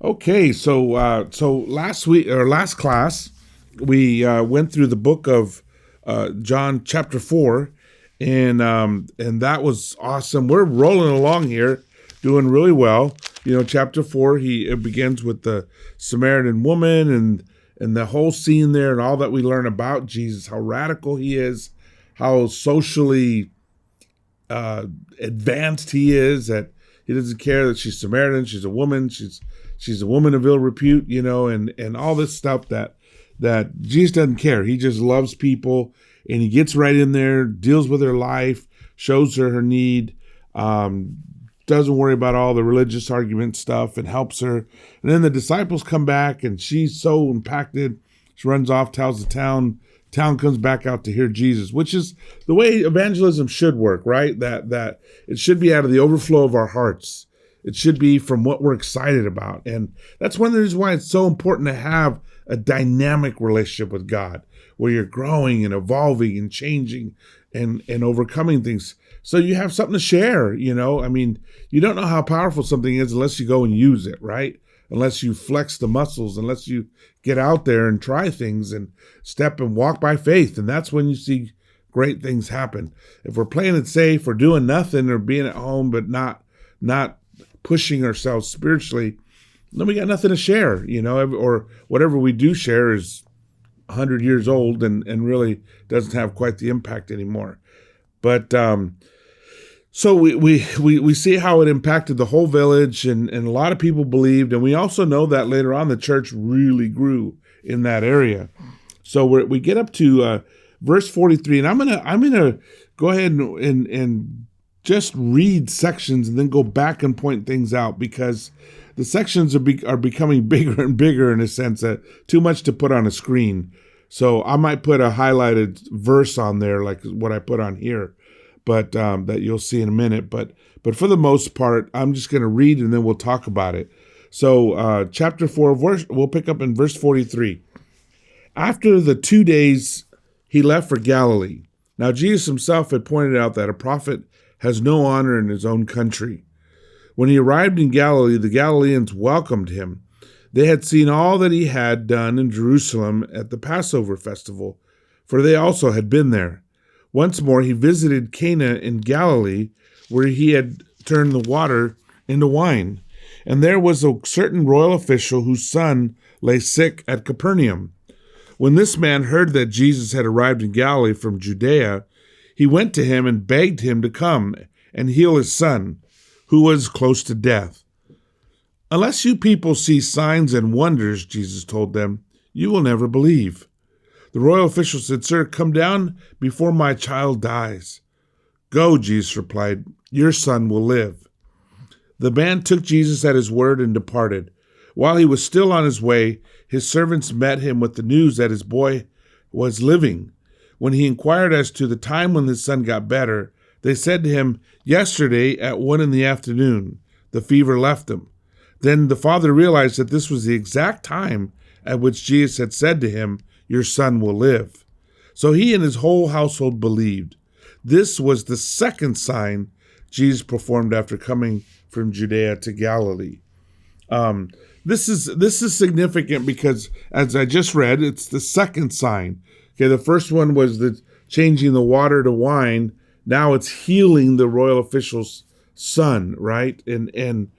Okay, so last week or last class we went through the book of John chapter 4, and that was awesome. We're rolling along here, doing really well. Chapter 4 it begins with the Samaritan woman and the whole scene there and all that we learn about Jesus, how radical he is, how socially advanced he is, that he doesn't care that she's Samaritan, she's a woman, she's a woman of ill repute, and all this stuff that Jesus doesn't care. He just loves people, and he gets right in there, deals with her life, shows her need, doesn't worry about all the religious argument stuff, and helps her. And then the disciples come back, and she's so impacted, she runs off, tells the town comes back out to hear Jesus, which is the way evangelism should work, right? That it should be out of the overflow of our hearts. It should be from what we're excited about. And that's one of the reasons why it's so important to have a dynamic relationship with God, where you're growing and evolving and changing and overcoming things. So you have something to share, you don't know how powerful something is unless you go and use it, right? Unless you flex the muscles, unless you get out there and try things and step and walk by faith. And that's when you see great things happen. If we're playing it safe or doing nothing or being at home but not pushing ourselves spiritually, then we got nothing to share, or whatever we do share is 100 years old and really doesn't have quite the impact anymore. But so we see how it impacted the whole village, and a lot of people believed, and we also know that later on the church really grew in that area. So we get up to verse 43, and I'm gonna go ahead and just read sections and then go back and point things out, because the sections are becoming bigger and bigger in a sense that too much to put on a screen. So I might put a highlighted verse on there like what I put on here, but that you'll see in a minute. But for the most part, I'm just going to read and then we'll talk about it. So chapter 4, we'll pick up in verse 43. After the 2 days, he left for Galilee. Now Jesus himself had pointed out that a prophet has no honor in his own country. When he arrived in Galilee, the Galileans welcomed him. They had seen all that he had done in Jerusalem at the Passover festival, for they also had been there. Once more he visited Cana in Galilee, where he had turned the water into wine. And there was a certain royal official whose son lay sick at Capernaum. When this man heard that Jesus had arrived in Galilee from Judea, he went to him and begged him to come and heal his son, who was close to death. Unless you people see signs and wonders, Jesus told them, you will never believe. The royal official said, Sir, come down before my child dies. Go, Jesus replied, your son will live. The man took Jesus at his word and departed. While he was still on his way, his servants met him with the news that his boy was living. When he inquired as to the time when his son got better, they said to him, yesterday at 1 p.m, the fever left him. Then the father realized that this was the exact time at which Jesus had said to him, your son will live. So he and his whole household believed. This was the second sign Jesus performed after coming from Judea to Galilee. This is significant because, as I just read, it's the second sign. Okay, the first one was the changing the water to wine. Now it's healing the royal official's son, right? And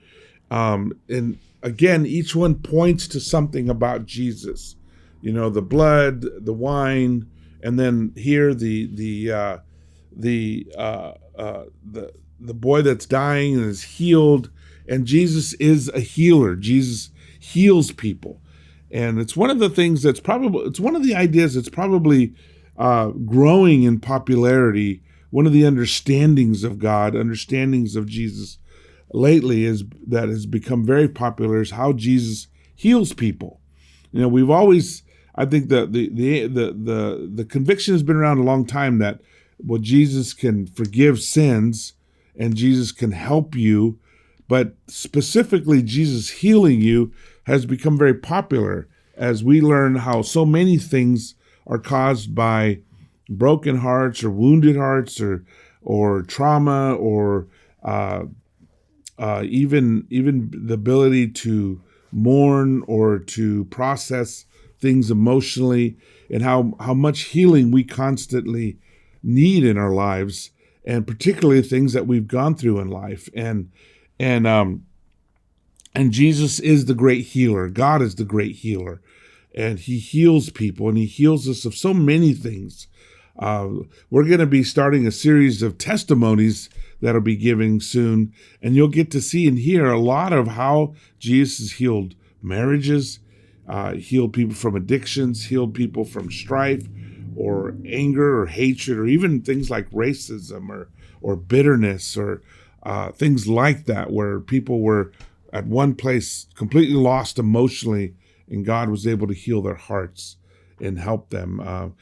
again, each one points to something about Jesus. The blood, the wine, and then here the boy that's dying and is healed. And Jesus is a healer. Jesus heals people. And it's one of the things it's one of the ideas that's probably growing in popularity. One of the understandings of God, understandings of Jesus lately that has become very popular is how Jesus heals people. We've always, I think the conviction has been around a long time that, well, Jesus can forgive sins and Jesus can help you, but specifically Jesus healing you has become very popular as we learn how so many things are caused by broken hearts or wounded hearts or trauma or even the ability to mourn or to process things emotionally, and how much healing we constantly need in our lives, and particularly things that we've gone through in life. And Jesus is the great healer. God is the great healer, and he heals people, and he heals us of so many things. We're going to be starting a series of testimonies that'll be giving soon, and you'll get to see and hear a lot of how Jesus has healed marriages, healed people from addictions, healed people from strife or anger or hatred, or even things like racism or bitterness or things like that, where people were at one place completely lost emotionally, and God was able to heal their hearts and help them.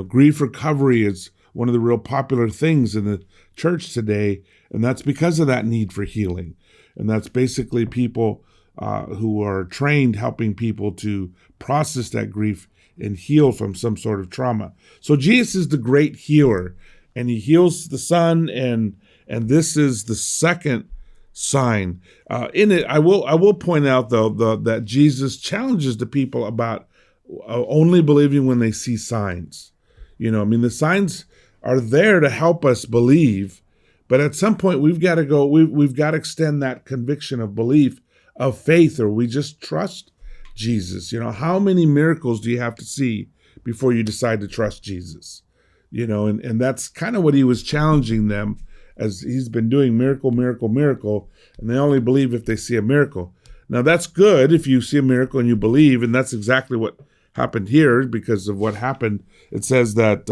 Grief recovery is one of the real popular things in the church today, and that's because of that need for healing. And that's basically people who are trained helping people to process that grief and heal from some sort of trauma. So Jesus is the great healer, and he heals the Son, and this is the second sign. In it, I will point out though that Jesus challenges the people about only believing when they see signs. The signs are there to help us believe, but at some point we've got to go. We've got to extend that conviction of belief, of faith, or we just trust Jesus. How many miracles do you have to see before you decide to trust Jesus? And that's kind of what he was challenging them, as he's been doing miracle, miracle, miracle, and they only believe if they see a miracle. Now that's good if you see a miracle and you believe, and that's exactly what happened here. Because of what happened, it says that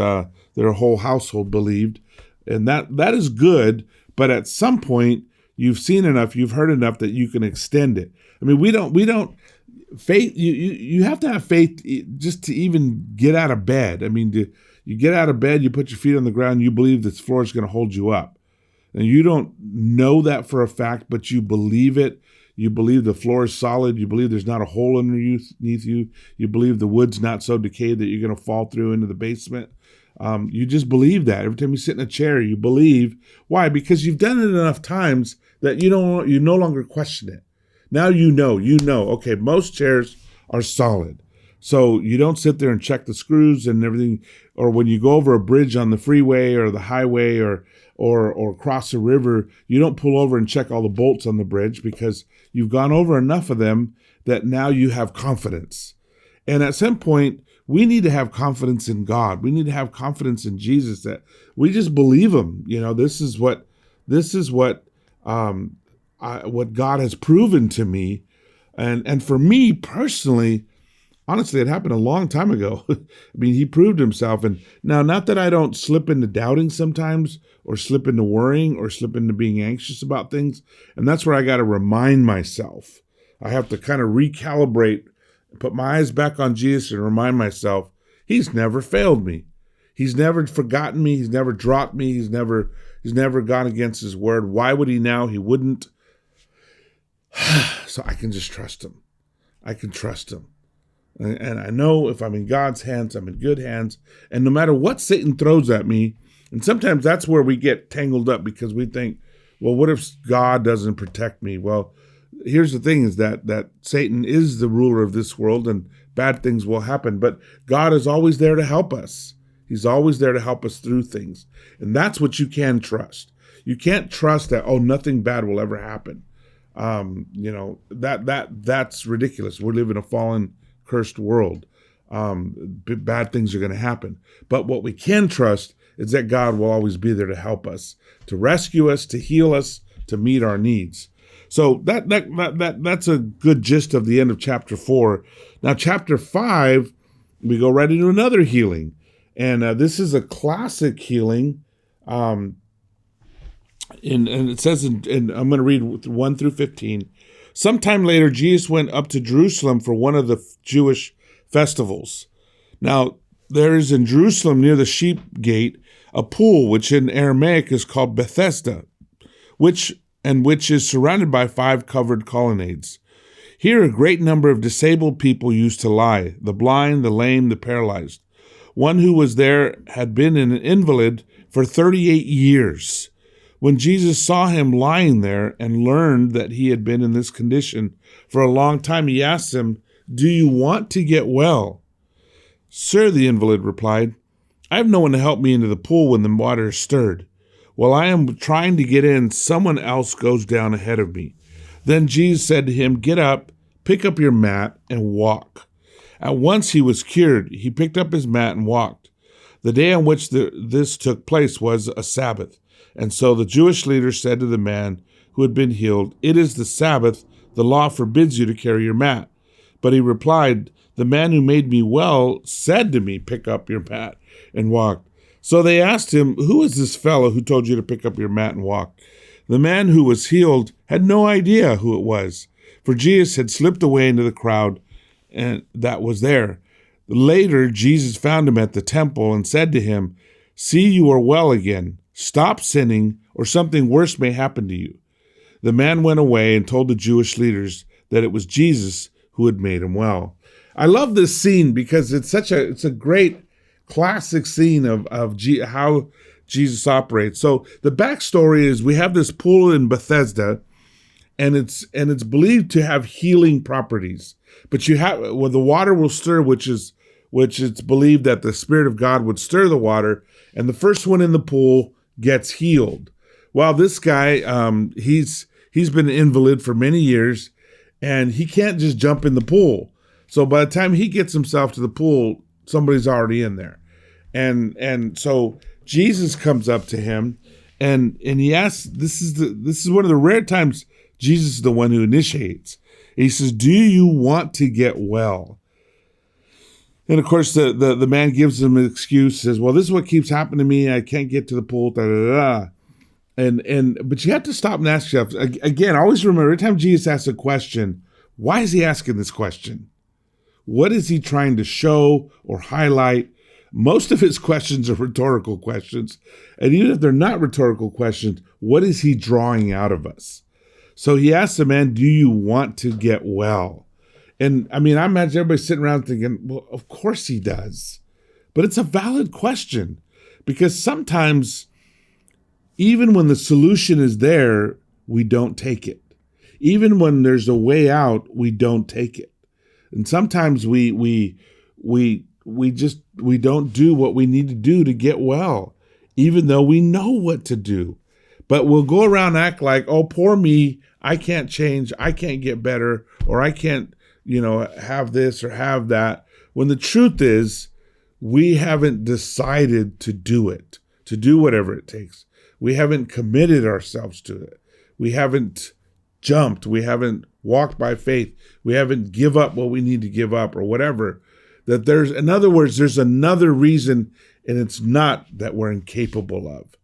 their whole household believed, and that is good. But at some point, you've seen enough, you've heard enough that you can extend it. We don't faith. You have to have faith just to even get out of bed. You get out of bed, you put your feet on the ground, you believe this floor is going to hold you up. And you don't know that for a fact, but you believe it. You believe the floor is solid. You believe there's not a hole underneath you. You believe the wood's not so decayed that you're going to fall through into the basement. You just believe that. Every time you sit in a chair, you believe. Why? Because you've done it enough times that you no longer question it. Now you know, okay, most chairs are solid. So you don't sit there and check the screws and everything, or when you go over a bridge on the freeway or the highway or cross a river, you don't pull over and check all the bolts on the bridge, because you've gone over enough of them that now you have confidence. And at some point, we need to have confidence in God. We need to have confidence in Jesus, that we just believe him. This is what God has proven to me. And for me personally, honestly, it happened a long time ago. He proved himself. And now, not that I don't slip into doubting sometimes, or slip into worrying, or slip into being anxious about things. And that's where I got to remind myself. I have to kind of recalibrate, put my eyes back on Jesus, and remind myself, he's never failed me. He's never forgotten me. He's never dropped me. He's never gone against his word. Why would he now? He wouldn't. So I can just trust him. I can trust him. And I know if I'm in God's hands, I'm in good hands. And no matter what Satan throws at me, and sometimes that's where we get tangled up, because we think, well, what if God doesn't protect me? Well, here's the thing, is that Satan is the ruler of this world, and bad things will happen. But God is always there to help us. He's always there to help us through things. And that's what you can trust. You can't trust that, nothing bad will ever happen. That's ridiculous. We live in a fallen, cursed world. Bad things are going to happen. But what we can trust is that God will always be there to help us, to rescue us, to heal us, to meet our needs. So that's a good gist of the end of chapter 4. Now, chapter 5, we go right into another healing. And this is a classic healing. And it says, and I'm going to read 1 through 15. Sometime later, Jesus went up to Jerusalem for one of the Jewish festivals. Now, there is in Jerusalem near the sheep gate a pool, which in Aramaic is called Bethesda, which is surrounded by 5 covered colonnades. Here a great number of disabled people used to lie, the blind, the lame, the paralyzed. One who was there had been an invalid for 38 years. When Jesus saw him lying there and learned that he had been in this condition for a long time, he asked him, "Do you want to get well?" "Sir," the invalid replied, "I have no one to help me into the pool when the water is stirred. While I am trying to get in, someone else goes down ahead of me." Then Jesus said to him, "Get up, pick up your mat, and walk." At once he was cured. He picked up his mat and walked. The day on which this took place was a Sabbath. And so the Jewish leaders said to the man who had been healed, "It is the Sabbath. The law forbids you to carry your mat." But he replied, "The man who made me well said to me, 'Pick up your mat and walk.'" So they asked him, "Who is this fellow who told you to pick up your mat and walk?" The man who was healed had no idea who it was, for Jesus had slipped away into the crowd and that was there. Later, Jesus found him at the temple and said to him, "See, you are well again. Stop sinning, or something worse may happen to you." The man went away and told the Jewish leaders that it was Jesus who had made him well. I love this scene because it's a great classic scene of how Jesus operates. So the backstory is we have this pool in Bethesda, and it's believed to have healing properties. But the water will stir, which it's believed that the Spirit of God would stir the water, and the first one in the pool gets healed. Well, this guy, he's been an invalid for many years, and he can't just jump in the pool. So by the time he gets himself to the pool, somebody's already in there. And so Jesus comes up to him, and he asks, this is one of the rare times Jesus is the one who initiates. He says, "Do you want to get well?" And of course, the man gives him an excuse, says, "Well, this is what keeps happening to me. I can't get to the pool, da da da." But you have to stop and ask yourself, again, always remember, every time Jesus asks a question, why is he asking this question? What is he trying to show or highlight? Most of his questions are rhetorical questions. And even if they're not rhetorical questions, what is he drawing out of us? So he asked the man, "Do you want to get well?" And I mean, I imagine everybody sitting around thinking, well, of course he does. But it's a valid question, because sometimes, even when the solution is there, we don't take it. Even when there's a way out, we don't take it. And sometimes we don't do what we need to do to get well, even though we know what to do. But we'll go around and act like, "Oh, poor me, I can't change, I can't get better, or I can't, have this or have that." When the truth is, we haven't decided to do it, to do whatever it takes. We haven't committed ourselves to it. We haven't jumped. We haven't walked by faith. We haven't give up what we need to give up or whatever. In other words, there's another reason, and it's not that we're incapable of.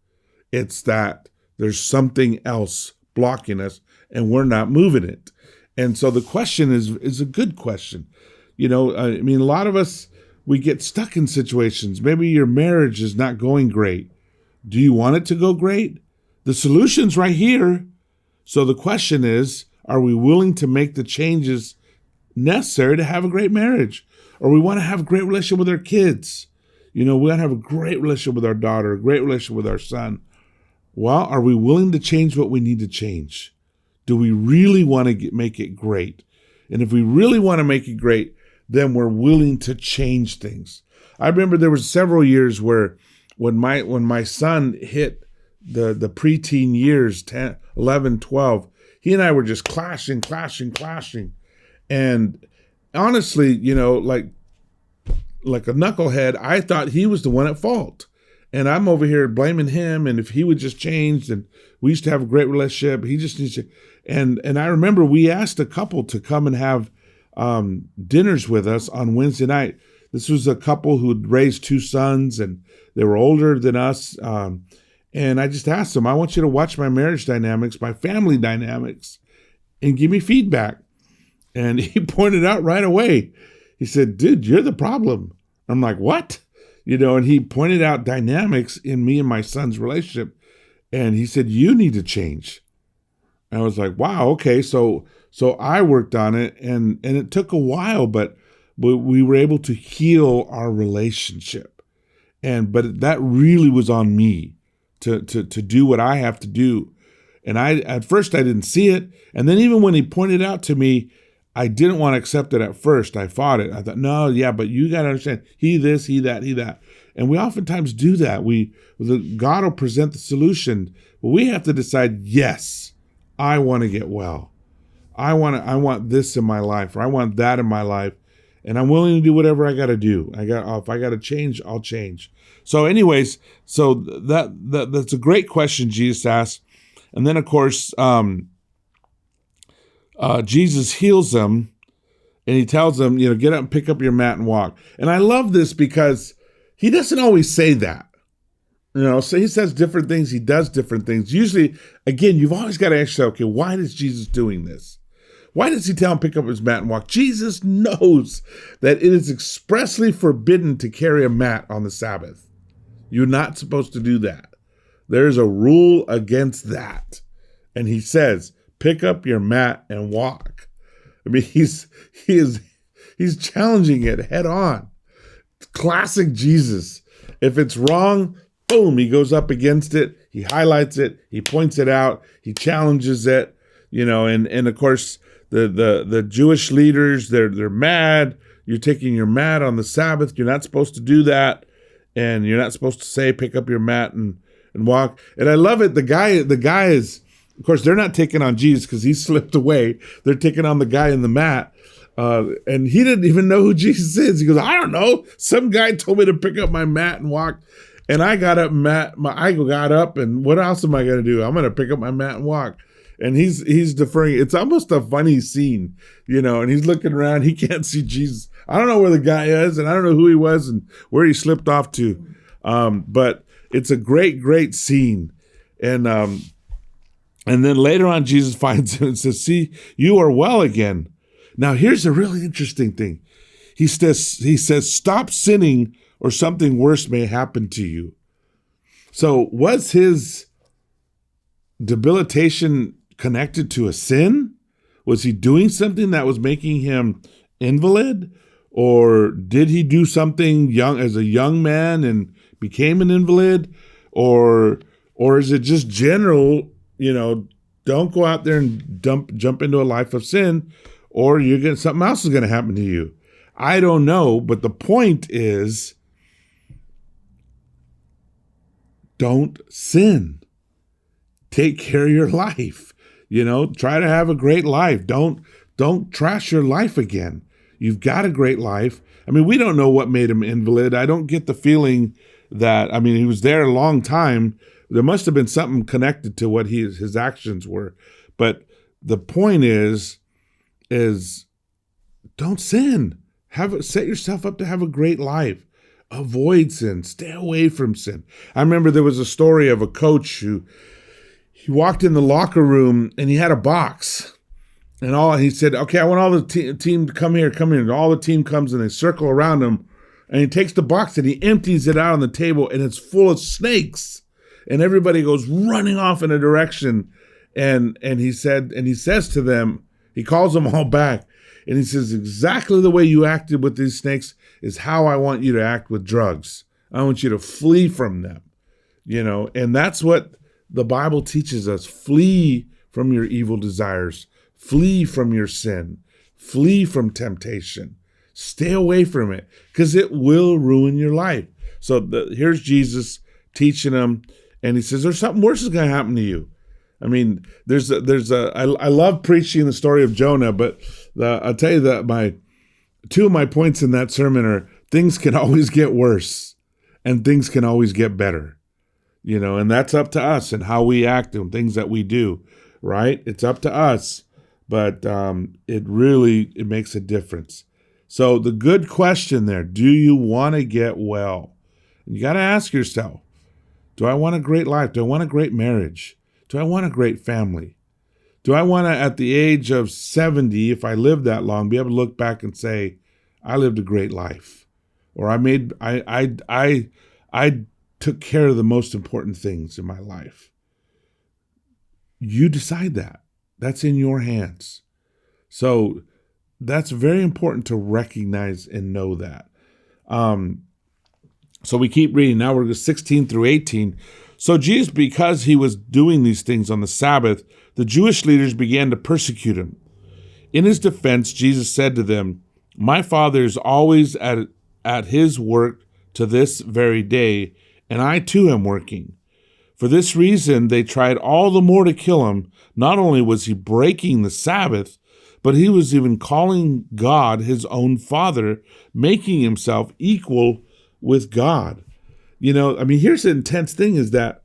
It's that there's something else blocking us and we're not moving it. And so the question is a good question. A lot of us, we get stuck in situations. Maybe your marriage is not going great. Do you want it to go great? The solution's right here. So the question is, are we willing to make the changes necessary to have a great marriage? Or we want to have a great relationship with our kids. We want to have a great relationship with our daughter, a great relationship with our son. Well, are we willing to change what we need to change? Do we really want to make it great? And if we really want to make it great, then we're willing to change things. I remember there was several years where when my son hit the preteen years, 10, 11, 12, he and I were just clashing. And honestly, like a knucklehead, I thought he was the one at fault. And I'm over here blaming him. And if he would just change, and we used to have a great relationship, he just needs to. And I remember we asked a couple to come and have dinners with us on Wednesday night. This was a couple who'd raised 2 sons, and they were older than us. And I just asked them, "I want you to watch my marriage dynamics, my family dynamics, and give me feedback." And he pointed out right away. He said, "Dude, you're the problem." I'm like, "What?" And he pointed out dynamics in me and my son's relationship. And he said, "You need to change." And I was like, wow, okay. So I worked on it, and it took a while, but we were able to heal our relationship. But that really was on me. to do what I have to do. And at first I didn't see it. And then even when he pointed out to me, I didn't want to accept it at first. I fought it. I thought, no, yeah, but you got to understand, he this, he that, he that. And we oftentimes do that. God will present the solution, but we have to decide, yes, I want to get well. I want this in my life, or I want that in my life, and I'm willing to do whatever I got to do. If I got to change, I'll change. So, anyways, that's a great question Jesus asked, and then of course, Jesus heals them, and he tells them, get up and pick up your mat and walk. And I love this because he doesn't always say that. So he says different things. He does different things. Usually, again, you've always got to ask yourself, okay, why is Jesus doing this? Why does he tell him pick up his mat and walk? Jesus knows that it is expressly forbidden to carry a mat on the Sabbath. You're not supposed to do that. There's a rule against that. And he says, pick up your mat and walk. I mean, he's challenging it head on. Classic Jesus. If it's wrong, boom, he goes up against it. He highlights it. He points it out. He challenges it. And of course the Jewish leaders, they're mad. You're taking your mat on the Sabbath. You're not supposed to do that, and you're not supposed to say pick up your mat and walk. And I love it. The guy is, of course, they're not taking on Jesus because he slipped away. They're taking on the guy in the mat. And he didn't even know who Jesus is. He goes, I don't know. Some guy told me to pick up my mat and walk. And I got up, I got up, and what else am I going to do? I'm going to pick up my mat and walk. And he's deferring. It's almost a funny scene, and he's looking around. He can't see Jesus. I don't know where the guy is, and I don't know who he was and where he slipped off to. But it's a great, great scene. And then later on, Jesus finds him and says, see, you are well again. Now, here's a really interesting thing. He says, stop sinning or something worse may happen to you. So was his debilitation connected to a sin? Was he doing something that was making him invalid? Or did he do something as a young man and became an invalid? Or is it just general, don't go out there and jump into a life of sin, or something else is going to happen to you. I don't know, but the point is, don't sin. Take care of your life. Try to have a great life. Don't trash your life again. You've got a great life. I mean, we don't know what made him invalid. I don't get the feeling that, he was there a long time. There must have been something connected to what his actions were. But the point is don't sin. Set yourself up to have a great life. Avoid sin. Stay away from sin. I remember there was a story of a coach who he walked in the locker room and he had a box. And he said, okay, I want all the team to come here. And all the team comes and they circle around him. And he takes the box and he empties it out on the table, and it's full of snakes. And everybody goes running off in a direction. And he says to them, he calls them all back. And he says, exactly the way you acted with these snakes is how I want you to act with drugs. I want you to flee from them, and that's what the Bible teaches us. Flee from your evil desires. Flee from your sin. Flee from temptation. Stay away from it because it will ruin your life. So here's Jesus teaching them, and he says, there's something worse is going to happen to you. I love preaching the story of Jonah, but I'll tell you that two of my points in that sermon are things can always get worse and things can always get better, and that's up to us and how we act and things that we do, right? It's up to us, but it makes a difference. So the good question there, do you want to get well? You got to ask yourself, do I want a great life? Do I want a great marriage? Do I want a great family? Do I want to, at the age of 70, if I live that long, be able to look back and say, I lived a great life, or I took care of the most important things in my life? You decide that. That's in your hands. So that's very important to recognize and know that. So we keep reading. Now we're 16 through 18. So Jesus, because he was doing these things on the Sabbath, the Jewish leaders began to persecute him. In his defense, Jesus said to them, "My Father is always at his work to this very day, and I too am working." For this reason, they tried all the more to kill him. Not only was he breaking the Sabbath, but he was even calling God his own Father, making himself equal with God. Here's the intense thing is that,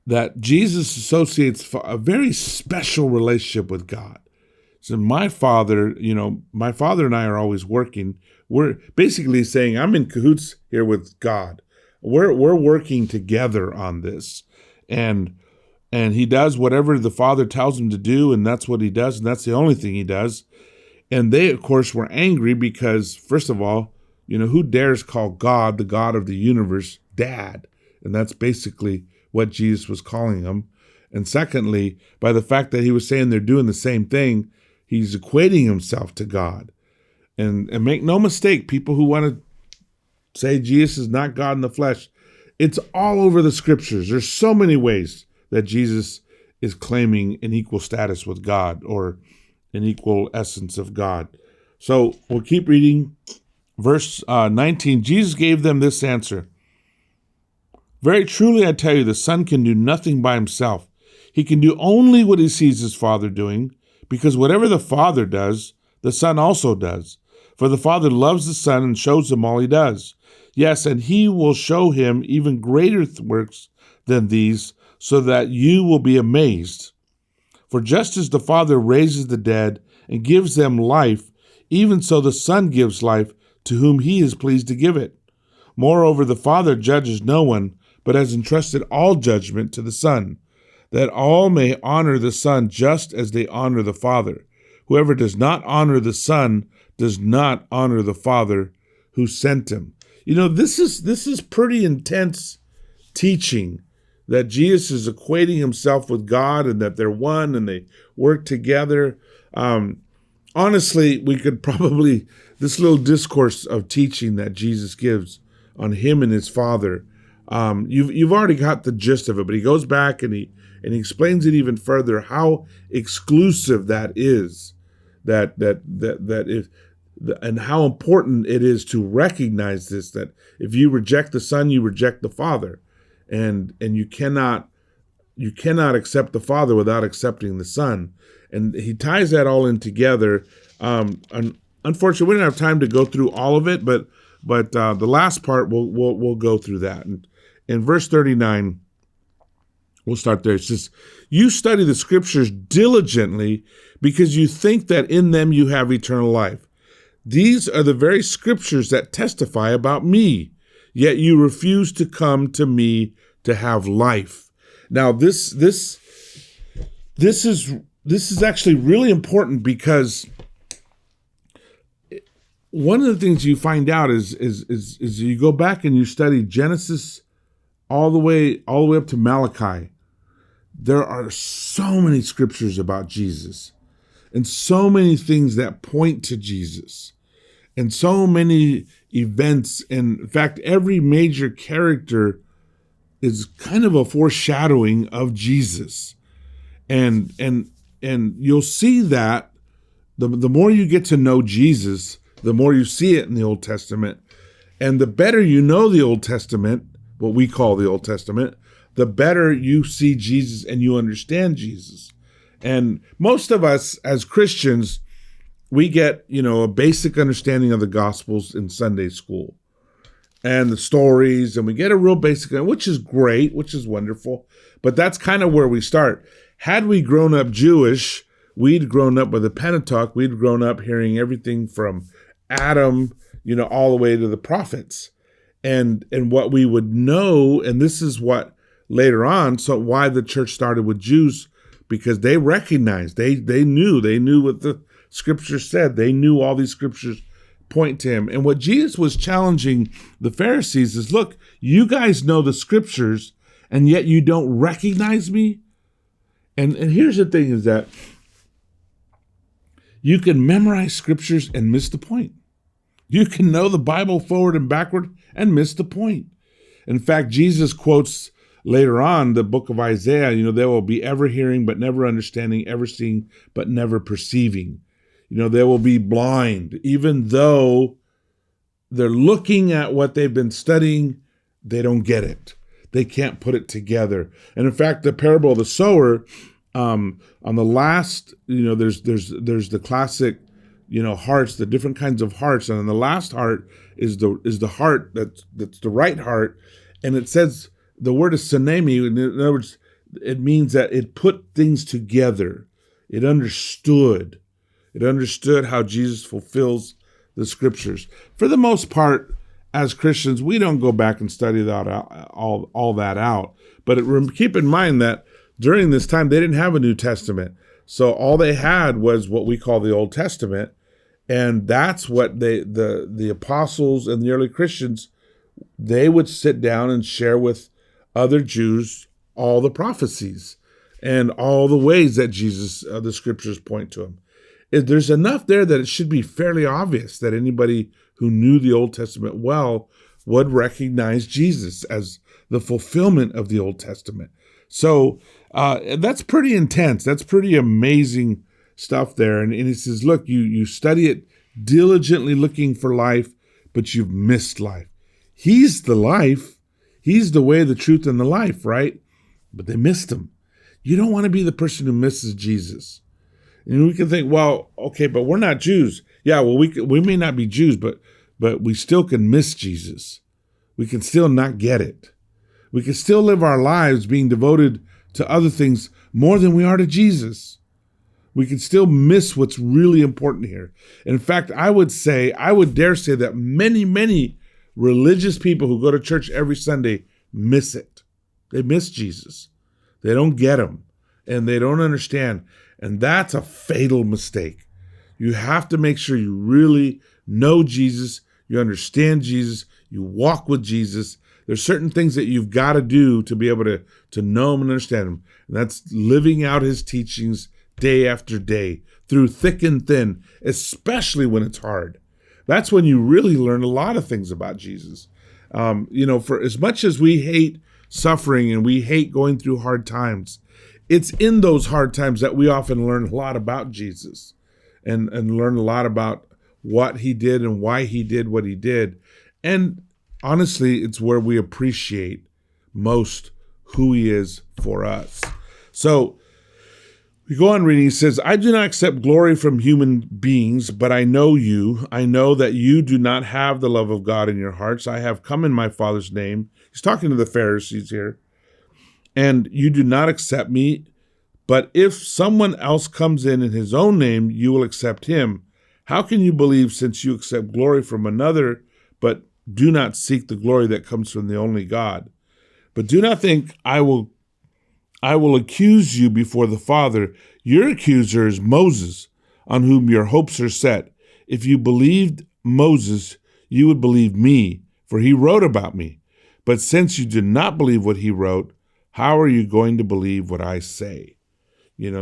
that Jesus associates a very special relationship with God. So my Father and I are always working. We're basically saying, I'm in cahoots here with God. We're working together on this. And he does whatever the Father tells him to do, and that's what he does, and that's the only thing he does. And they, of course, were angry because, first of all, who dares call God, the God of the universe, Dad? And that's basically what Jesus was calling him. And secondly, by the fact that he was saying they're doing the same thing, he's equating himself to God. And make no mistake, people who want to say Jesus is not God in the flesh, it's all over the scriptures. There's so many ways that Jesus is claiming an equal status with God or an equal essence of God. So we'll keep reading. Verse 19, Jesus gave them this answer. "Very truly I tell you, the Son can do nothing by himself. He can do only what he sees his Father doing, because whatever the Father does, the Son also does. For the Father loves the Son and shows him all he does. Yes, and he will show him even greater works than these, so that you will be amazed. For just as the Father raises the dead and gives them life, even so the Son gives life to whom he is pleased to give it. Moreover, the Father judges no one, but has entrusted all judgment to the Son, that all may honor the Son just as they honor the Father. Whoever does not honor the Son does not honor the Father who sent him." This is pretty intense teaching, that Jesus is equating himself with God and that they're one and they work together. Honestly, we could probably, this little discourse of teaching that Jesus gives on him and his Father, you've already got the gist of it, but he goes back and he explains it even further, how exclusive that is, that if, and how important it is to recognize this, that if you reject the Son, you reject the Father, and you cannot accept the Father without accepting the Son. And he ties that all in together. Unfortunately, we don't have time to go through all of it, but the last part we'll go through that. And in verse 39, we'll start there. It says, "You study the scriptures diligently because you think that in them you have eternal life. These are the very scriptures that testify about me, yet you refuse to come to me to have life." Now, this is actually really important, because one of the things you find out is you go back and you study Genesis all the way up to Malachi. There are so many scriptures about Jesus, and so many things that point to Jesus, and so many events. And in fact, every major character is kind of a foreshadowing of Jesus. And you'll see that the more you get to know Jesus, the more you see it in the Old Testament. And the better you know the Old Testament, what we call the Old Testament, the better you see Jesus and you understand Jesus. And most of us as Christians, we get, a basic understanding of the Gospels in Sunday school and the stories, and we get a real basic, which is great, which is wonderful, but that's kind of where we start. Had we grown up Jewish, we'd grown up with the Pentateuch, we'd grown up hearing everything from Adam, all the way to the prophets. And what we would know, and this is what later on, so why the church started with Jews, because they recognized, they knew what the scripture said. They knew all these scriptures point to him. And what Jesus was challenging the Pharisees is, look, you guys know the scriptures, and yet you don't recognize me. And here's the thing, is that you can memorize scriptures and miss the point. You can know the Bible forward and backward and miss the point. In fact, Jesus quotes later on the book of Isaiah, they will be ever hearing but never understanding, ever seeing but never perceiving. They will be blind, even though they're looking at what they've been studying, they don't get it. They can't put it together. And in fact, the parable of the sower, on the last, there's the classic, hearts, the different kinds of hearts, and on the last heart is the heart that's the right heart, and it says the word is synemi. In other words, it means that it put things together. It understood how Jesus fulfills the scriptures. For the most part, as Christians, we don't go back and study that all that out. But keep in mind that during this time, they didn't have a New Testament. So all they had was what we call the Old Testament. And that's what the apostles and the early Christians, they would sit down and share with other Jews all the prophecies and all the ways that Jesus, the scriptures point to him. There's enough there that it should be fairly obvious that anybody who knew the Old Testament well would recognize Jesus as the fulfillment of the Old Testament. So that's pretty intense. That's pretty amazing stuff there. And he says, look, you study it diligently looking for life, but you've missed life. He's the life. He's the way, the truth, and the life, right? But they missed him. You don't want to be the person who misses Jesus. And we can think, well, okay, but we're not Jews. Yeah, well, we may not be Jews, but we still can miss Jesus. We can still not get it. We can still live our lives being devoted to other things more than we are to Jesus. We can still miss what's really important here. In fact, I would dare say that many, many religious people who go to church every Sunday miss it. They miss Jesus. They don't get him, and they don't understand. And that's a fatal mistake. You have to make sure you really know Jesus, you understand Jesus, you walk with Jesus. There's certain things that you've got to do to be able to know him and understand him. And that's living out his teachings day after day, through thick and thin, especially when it's hard. That's when you really learn a lot of things about Jesus. For as much as we hate suffering and we hate going through hard times, it's in those hard times that we often learn a lot about Jesus and learn a lot about what he did and why he did what he did. And honestly, it's where we appreciate most who he is for us. So we go on reading. He says, I do not accept glory from human beings, but I know you. I know that you do not have the love of God in your hearts. I have come in my Father's name. He's talking to the Pharisees here. And you do not accept me. But if someone else comes in his own name, you will accept him. How can you believe, since you accept glory from another, but do not seek the glory that comes from the only God? But do not think I will accuse you before the Father. Your accuser is Moses, on whom your hopes are set. If you believed Moses, you would believe me, for he wrote about me. But since you did not believe what he wrote, how are you going to believe what I say?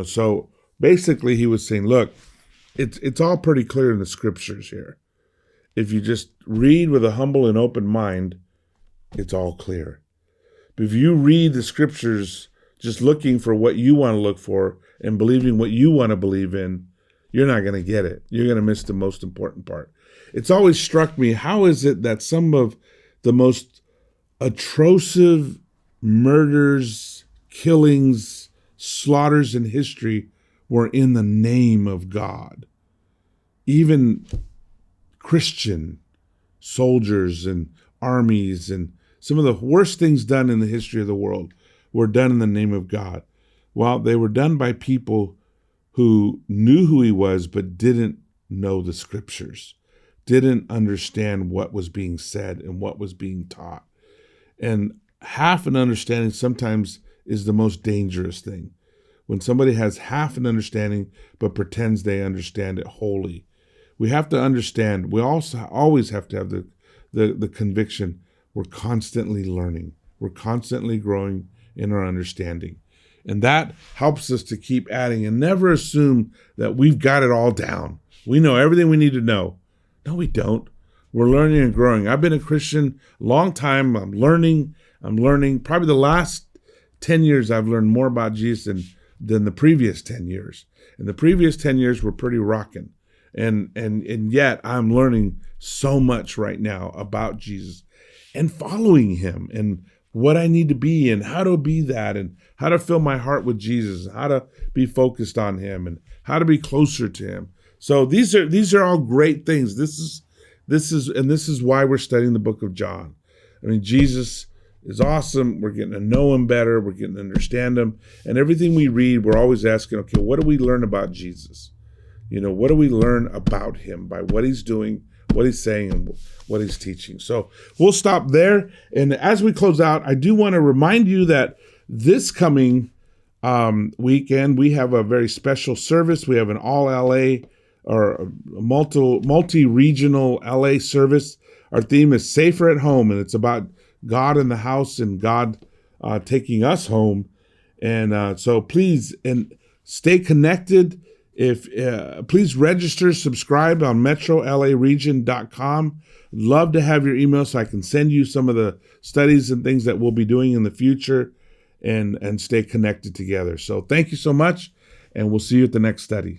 So basically he was saying, look, it's all pretty clear in the scriptures here. If you just read with a humble and open mind, it's all clear. But if you read the scriptures just looking for what you want to look for and believing what you want to believe in, you're not going to get it. You're going to miss the most important part. It's always struck me, how is it that some of the most atrocious murders, killings, slaughters in history were in the name of God? Even Christian soldiers and armies, and some of the worst things done in the history of the world were done in the name of God. Well, they were done by people who knew who he was but didn't know the scriptures, didn't understand what was being said and what was being taught. And half an understanding sometimes is the most dangerous thing. When somebody has half an understanding but pretends they understand it wholly. We have to understand, we also always have to have the conviction we're constantly learning. We're constantly growing in our understanding. And that helps us to keep adding and never assume that we've got it all down. We know everything we need to know. No, we don't. We're learning and growing. I've been a Christian a long time. I'm learning. Probably the last 10 years, I've learned more about Jesus than the previous 10 years. And the previous 10 years were pretty rocking. And yet I'm learning so much right now about Jesus and following him and what I need to be and how to be that and how to fill my heart with Jesus, how to be focused on him and how to be closer to him. So these are all great things. This is why we're studying the book of John. I mean, Jesus is awesome. We're getting to know him better. We're getting to understand him. And everything we read, we're always asking, okay, what do we learn about Jesus? What do we learn about him by what he's doing, what he's saying, and what he's teaching? So we'll stop there. And as we close out, I do want to remind you that this coming weekend, we have a very special service. We have an all LA or a multi-regional LA service. Our theme is Safer at Home, and it's about God in the house and God taking us home. And so please stay connected. If please register, subscribe on metrolaregion.com. Love to have your email so I can send you some of the studies and things that we'll be doing in the future and stay connected together. So thank you so much, and we'll see you at the next study.